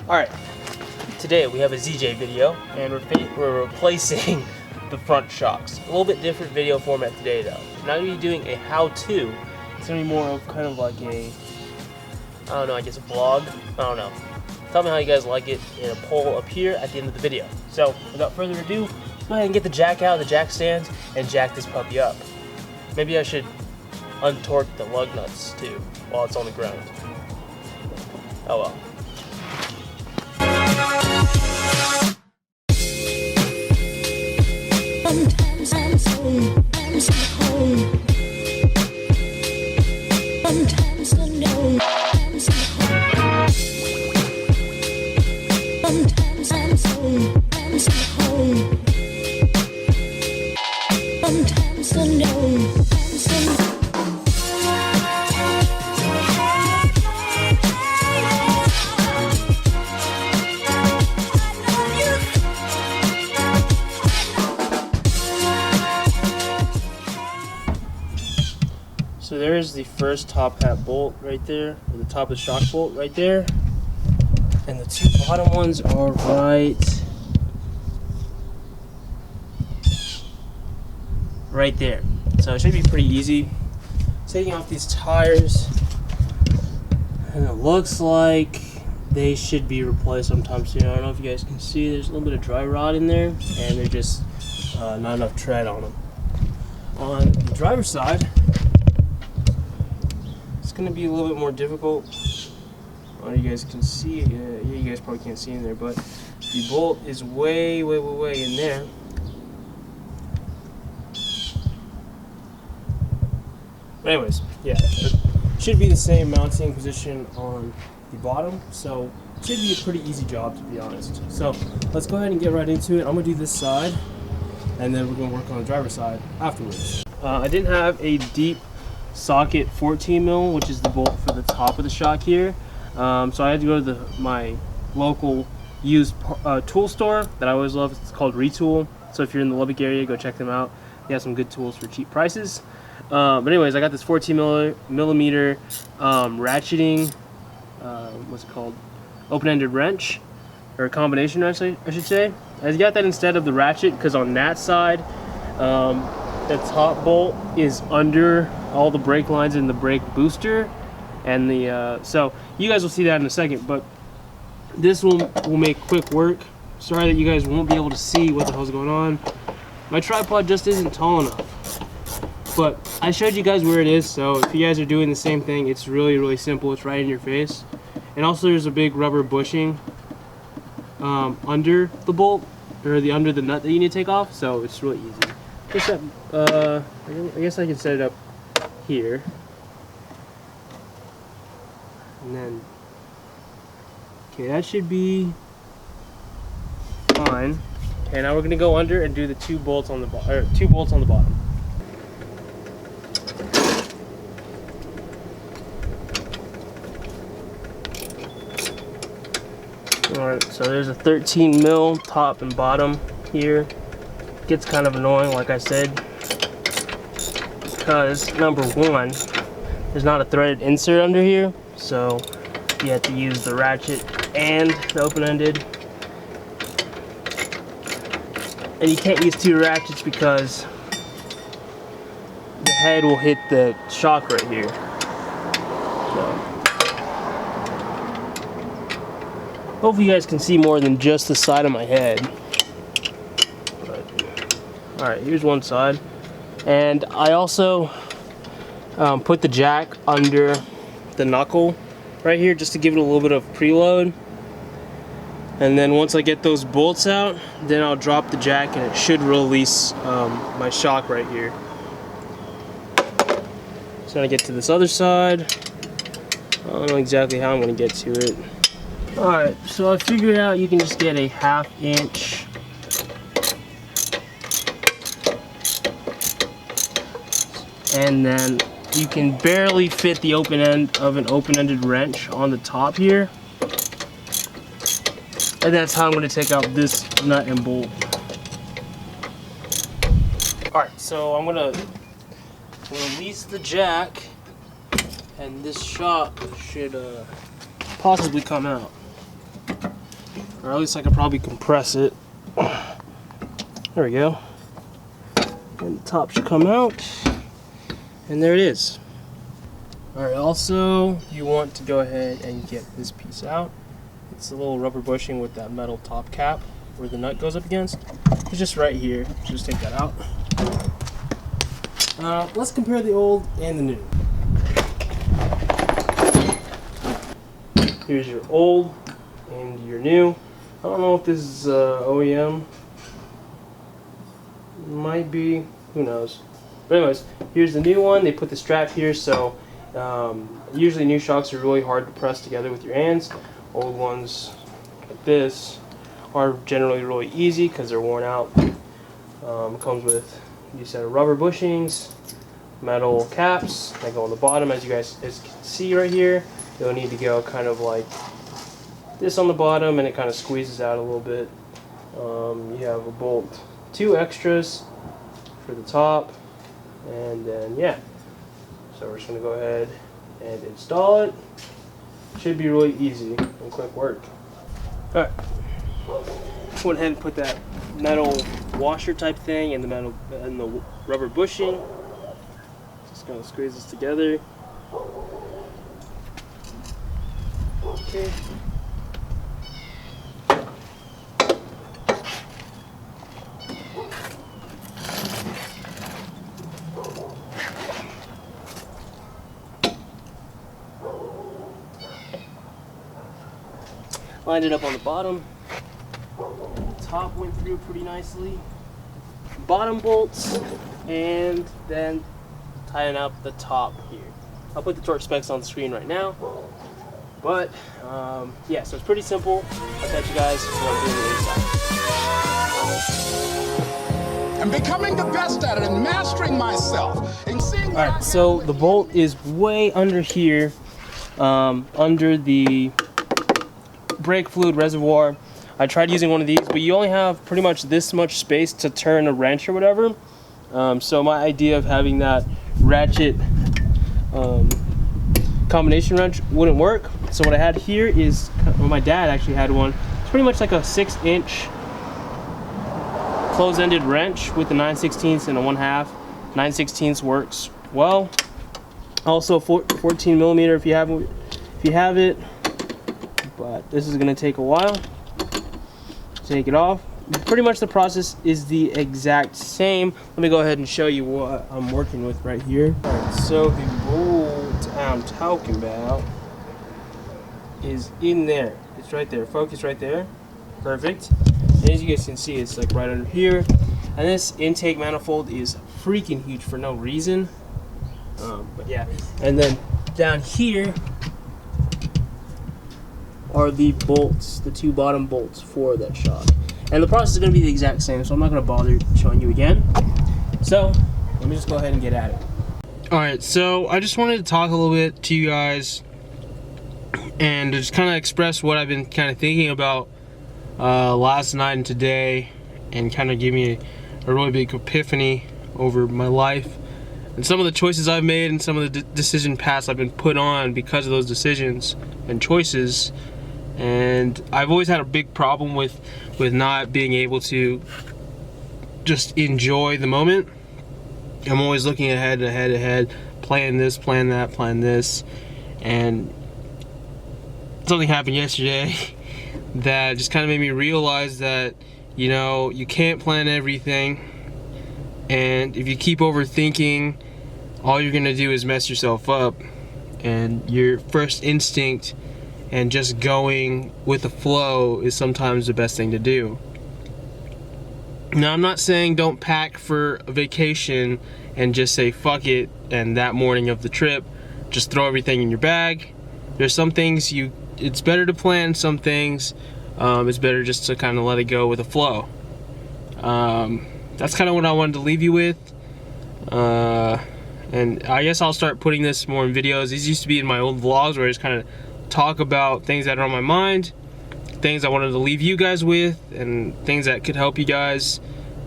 Alright, today we have a ZJ video, and we're replacing the front shocks. A little bit different video format today though. We're not going to be doing a how-to. It's going to be more of kind of like a, I don't know, I guess a vlog. I don't know. Tell me how you guys like it in a poll up here at the end of the video. So, without further ado, let's go ahead and get the jack out of the jack stands and jack this puppy up. Maybe I should untorque the lug nuts too while it's on the ground. Oh well. Sometimes I'm so home. Sometimes I know I'm so home. Sometimes I'm so home. Sometimes I know I'm so So there's the first top hat bolt right there, or the top of the shock bolt right there, and the two bottom ones are right there. So it should be pretty easy. Taking off these tires, and it looks like they should be replaced sometime soon. I don't know if you guys can see, there's a little bit of dry rot in there, and they're just not enough tread on them. On the driver's side, it's going to be a little bit more difficult. I don't know if you guys can see, yeah, you guys probably can't see in there, but the bolt is way in there. But anyways, yeah, it should be the same mounting position on the bottom, so it should be a pretty easy job, to be honest. So let's go ahead and get right into it. I'm going to do this side, and then we're going to work on the driver's side afterwards. I didn't have a deep socket 14 mil, which is the bolt for the top of the shock here, so I had to go to my local used tool store that I always love. It's called Retool. So if you're in the Lubbock area, go check them out. They have some good tools for cheap prices. But anyways, I got this 14 millimeter ratcheting, what's it called, open-ended wrench, or a combination wrench, I should say. I got that instead of the ratchet because on that side, the top bolt is under all the brake lines in the brake booster, and the so you guys will see that in a second, but this will make quick work. Sorry that you guys won't be able to see what the hell's going on. My tripod just isn't tall enough, but I showed you guys where it is, so if you guys are doing the same thing, it's really simple. It's right in your face. And also there's a big rubber bushing under the bolt, or under the nut that you need to take off, so it's really easy. Just I guess I can set it up here, and then okay, that should be fine. Okay, now we're gonna go under and do the two bolts on the bottom. Alright, so there's a 13 mil top and bottom here. Gets kind of annoying, like I said, because number one, there's not a threaded insert under here, so you have to use the ratchet and the open-ended, and you can't use two ratchets because the head will hit the shock right here. So hopefully you guys can see more than just the side of my head. Alright, here's one side, and I also put the jack under the knuckle right here just to give it a little bit of preload, and then once I get those bolts out, then I'll drop the jack and it should release my shock right here. So when I get to this other side, I don't know exactly how I'm going to get to it. Alright, so I figured out you can just get a 1/2 inch and then you can barely fit the open end of an open-ended wrench on the top here, and that's how I'm going to take out this nut and bolt. Alright, so I'm going to release the jack, and this shock should possibly come out. or at least I could probably compress it. There we go. And the top should come out, and there it is. Alright, also you want to go ahead and get this piece out. It's a little rubber bushing with that metal top cap where the nut goes up against. It's just right here. Just take that out. Let's compare the old and the new. Here's your old and your new. I don't know if this is OEM. Might be, who knows. But anyways, here's the new one. They put the strap here, so usually new shocks are really hard to press together with your hands. Old ones like this are generally really easy because they're worn out. Comes with a set of rubber bushings, metal caps that go on the bottom, as you guys can see right here. They'll need to go kind of like this on the bottom, and it kind of squeezes out a little bit. You have a bolt, 2 extras for the top, and then yeah. So we're just going to go ahead and install it. Should be really easy and quick work. Alright, went ahead and put that metal washer type thing and the rubber bushing. Just gonna squeeze this together. Okay. Lined it up on the bottom. The top went through pretty nicely. Bottom bolts, and then tying up the top here. I'll put the torque specs on the screen right now. But yeah, so it's pretty simple. I'll catch you guys when I'm doing the inside. I'm becoming the best at it and mastering myself and seeing. All right, so the bolt is way under here, under the brake fluid reservoir. I tried using one of these, but you only have pretty much this much space to turn a wrench or whatever. So my idea of having that ratchet combination wrench wouldn't work. So what I had here is, well, my dad actually had one. It's pretty much like a 6-inch close-ended wrench with a 9/16 and a 1/2. 9/16 works well. Also 14 millimeter if you have it. But this is going to take a while to take it off. Pretty much the process is the exact same. Let me go ahead and show you what I'm working with right here. Alright, so the bolt I'm talking about is in there. It's right there. Focus right there. Perfect. And as you guys can see, it's like right under here. And this intake manifold is freaking huge for no reason. But yeah. And then down here are the bolts, the 2 bottom bolts for that shock. And the process is going to be the exact same, so I'm not going to bother showing you again. So, let me just go ahead and get at it. Alright, so I just wanted to talk a little bit to you guys and to just kind of express what I've been kind of thinking about last night and today, and kind of give me a really big epiphany over my life and some of the choices I've made and some of the decision paths I've been put on because of those decisions and choices. And I've always had a big problem with not being able to just enjoy the moment. I'm always looking ahead, plan this, plan that, plan this. And something happened yesterday that just kind of made me realize that, you know, you can't plan everything. And if you keep overthinking, all you're gonna do is mess yourself up. And your first instinct and just going with the flow is sometimes the best thing to do. Now, I'm not saying don't pack for a vacation and just say fuck it, and that morning of the trip just throw everything in your bag. There's some things it's better to plan, some things it's better just to kind of let it go with the flow. That's kind of what I wanted to leave you with. And I guess I'll start putting this more in videos. These used to be in my old vlogs where I just kind of talk about things that are on my mind, things I wanted to leave you guys with, and things that could help you guys.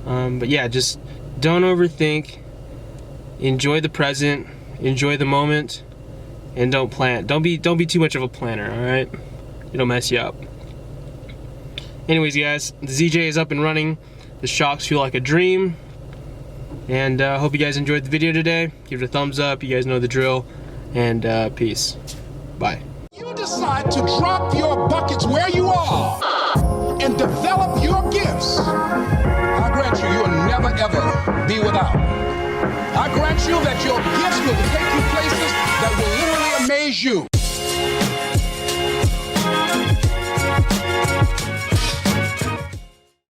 But yeah, just don't overthink. Enjoy the present, enjoy the moment, and don't plan. Don't be too much of a planner, all right? It'll mess you up. Anyways, guys, the ZJ is up and running. The shocks feel like a dream. And hope you guys enjoyed the video today. Give it a thumbs up. You guys know the drill. And peace. Bye. You decide to drop your buckets where you are and develop your gifts. I grant you, you'll never ever be without. I grant you that your gifts will